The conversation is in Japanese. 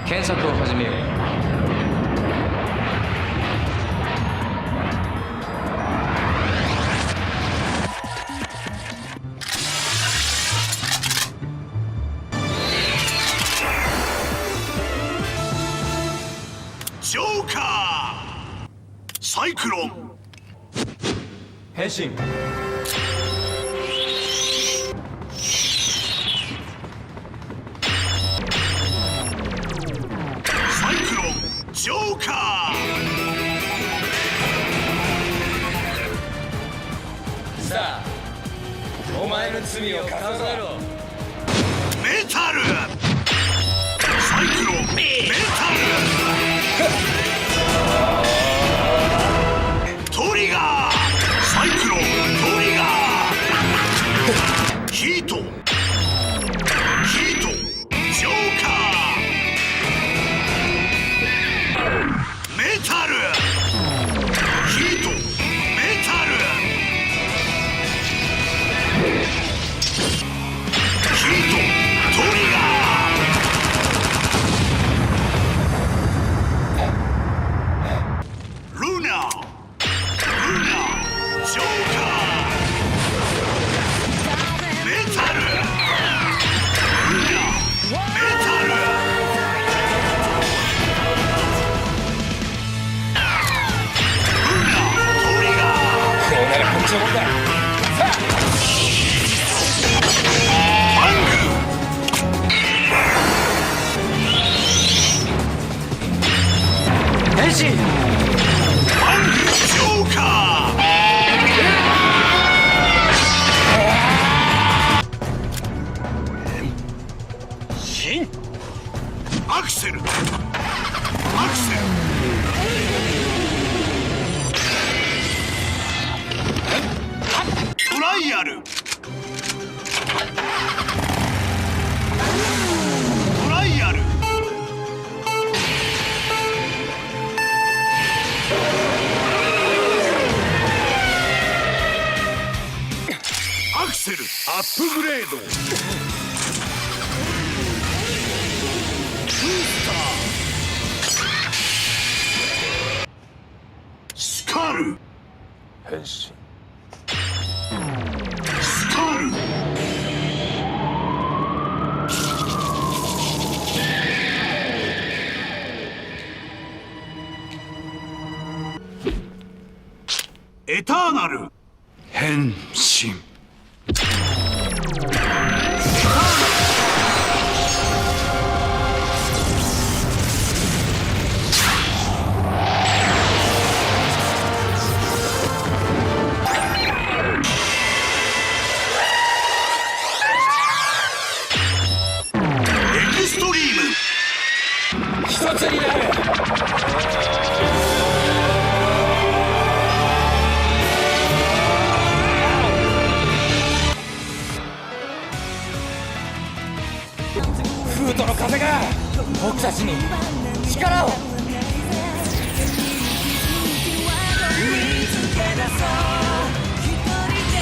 検索を始めよう。ジョーカー、サイクロン変身。サイクロンジョーカー。さあ、お前の罪を数えろ。メタルサイクロンメタルトリガーサイクロントリガーヒートジョーカーメタルヒートメタルヒートトリガールナジョーカーメタルルナメタルルナトリガーこうならこっちのもんだ。マング変身。マングジョーカーシン。アクセルトライアルアクセルアップグレードブースタースカル変身。スカルエターナル変身エクストリーム一つになる。フートの風が僕たちに力を。見つけ出そう一人で